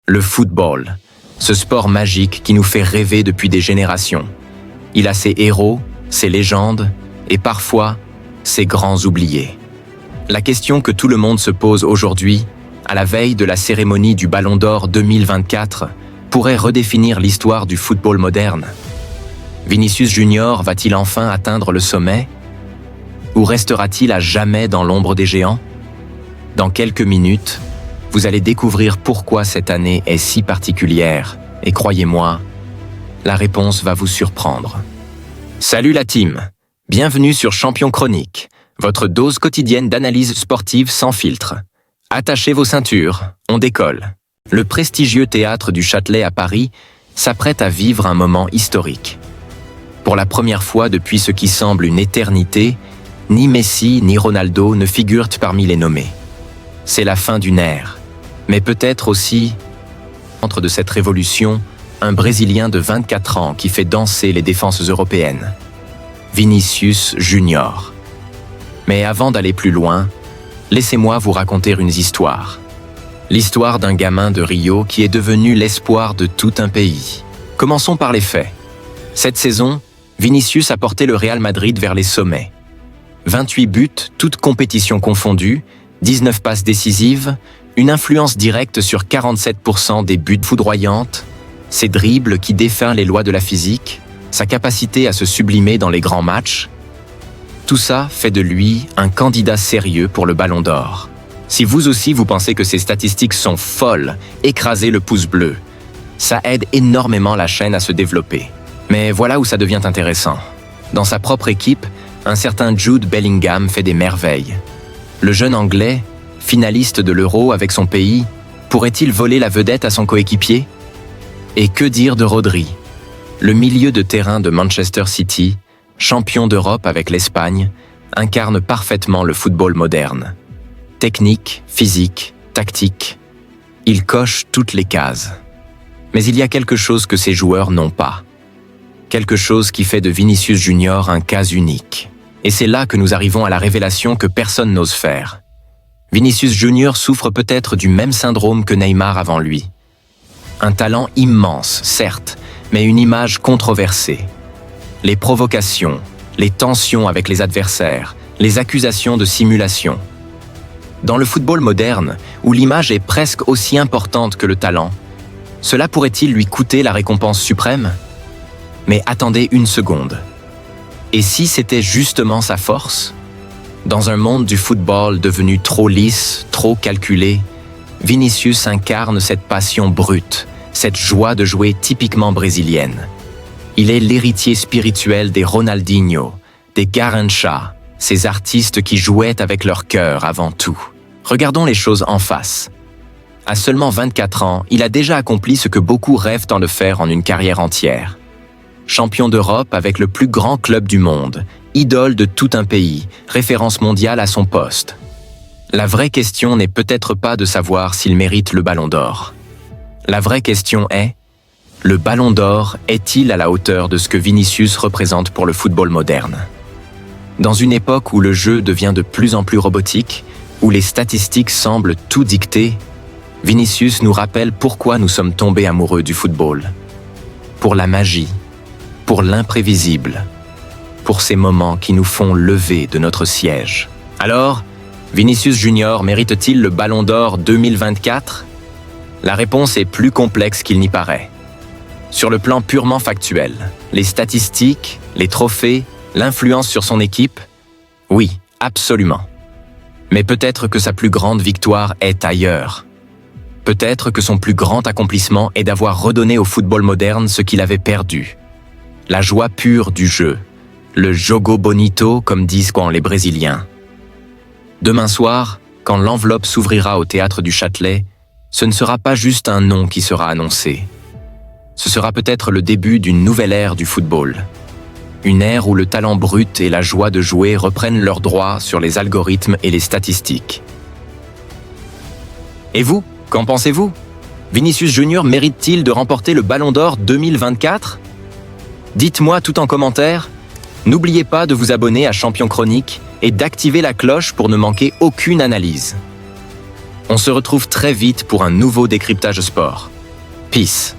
Le football, ce sport magique qui nous fait rêver depuis des générations. Il a ses héros, ses légendes et parfois ses grands oubliés. La question que tout le monde se pose aujourd'hui, à la veille de la cérémonie du Ballon d'Or 2024, pourrait redéfinir l'histoire du football moderne. Vinicius Junior va-t-il enfin atteindre le sommet? Ou restera-t-il à jamais dans l'ombre des géants? Dans quelques minutes, vous allez découvrir pourquoi cette année est si particulière. Et croyez-moi, la réponse va vous surprendre. Salut la team! Bienvenue sur Champion Chronique, votre dose quotidienne d'analyse sportive sans filtre. Attachez vos ceintures, on décolle. Le prestigieux théâtre du Châtelet à Paris s'apprête à vivre un moment historique. Pour la première fois depuis ce qui semble une éternité, ni Messi ni Ronaldo ne figurent parmi les nommés. C'est la fin d'une ère, mais peut-être aussi, entre de cette révolution, un Brésilien de 24 ans qui fait danser les défenses européennes. Vinicius Junior. Mais avant d'aller plus loin, laissez-moi vous raconter une histoire. L'histoire d'un gamin de Rio qui est devenu l'espoir de tout un pays. Commençons par les faits. Cette saison, Vinicius a porté le Real Madrid vers les sommets. 28 buts, toutes compétitions confondues, 19 passes décisives, une influence directe sur 47% des buts foudroyantes, ses dribbles qui défient les lois de la physique, sa capacité à se sublimer dans les grands matchs. Tout ça fait de lui un candidat sérieux pour le Ballon d'Or. Si vous aussi vous pensez que ces statistiques sont folles, écrasez le pouce bleu. Ça aide énormément la chaîne à se développer. Mais voilà où ça devient intéressant. Dans sa propre équipe, un certain Jude Bellingham fait des merveilles. Le jeune Anglais, finaliste de l'Euro avec son pays, pourrait-il voler la vedette à son coéquipier? Et que dire de Rodri? Le milieu de terrain de Manchester City, champion d'Europe avec l'Espagne, incarne parfaitement le football moderne. Technique, physique, tactique, il coche toutes les cases. Mais il y a quelque chose que ces joueurs n'ont pas. Quelque chose qui fait de Vinicius Junior un cas unique. Et c'est là que nous arrivons à la révélation que personne n'ose faire. Vinicius Junior souffre peut-être du même syndrome que Neymar avant lui. Un talent immense, certes, mais une image controversée. Les provocations, les tensions avec les adversaires, les accusations de simulation. Dans le football moderne, où l'image est presque aussi importante que le talent, cela pourrait-il lui coûter la récompense suprême? Mais attendez une seconde. Et si c'était justement sa force? Dans un monde du football devenu trop lisse, trop calculé, Vinicius incarne cette passion brute, cette joie de jouer typiquement brésilienne. Il est l'héritier spirituel des Ronaldinho, des Garrincha, ces artistes qui jouaient avec leur cœur avant tout. Regardons les choses en face. À seulement 24 ans, il a déjà accompli ce que beaucoup rêvent de faire en une carrière entière. Champion d'Europe avec le plus grand club du monde, idole de tout un pays, référence mondiale à son poste. La vraie question n'est peut-être pas de savoir s'il mérite le Ballon d'Or. La vraie question est, le Ballon d'Or est-il à la hauteur de ce que Vinicius représente pour le football moderne? Dans une époque où le jeu devient de plus en plus robotique, où les statistiques semblent tout dicter, Vinicius nous rappelle pourquoi nous sommes tombés amoureux du football. Pour la magie, pour l'imprévisible, pour ces moments qui nous font lever de notre siège. Alors, Vinicius Junior mérite-t-il le Ballon d'Or 2024? La réponse est plus complexe qu'il n'y paraît. Sur le plan purement factuel, les statistiques, les trophées, l'influence sur son équipe, oui, absolument. Mais peut-être que sa plus grande victoire est ailleurs. Peut-être que son plus grand accomplissement est d'avoir redonné au football moderne ce qu'il avait perdu. La joie pure du jeu, le jogo bonito comme disent les Brésiliens. Demain soir, quand l'enveloppe s'ouvrira au théâtre du Châtelet, ce ne sera pas juste un nom qui sera annoncé. Ce sera peut-être le début d'une nouvelle ère du football. Une ère où le talent brut et la joie de jouer reprennent leurs droits sur les algorithmes et les statistiques. Et vous, qu'en pensez-vous? Vinicius Junior mérite-t-il de remporter le Ballon d'Or 2024? Dites-moi tout en commentaire. N'oubliez pas de vous abonner à Champion Chronique et d'activer la cloche pour ne manquer aucune analyse. On se retrouve très vite pour un nouveau décryptage sport. Peace.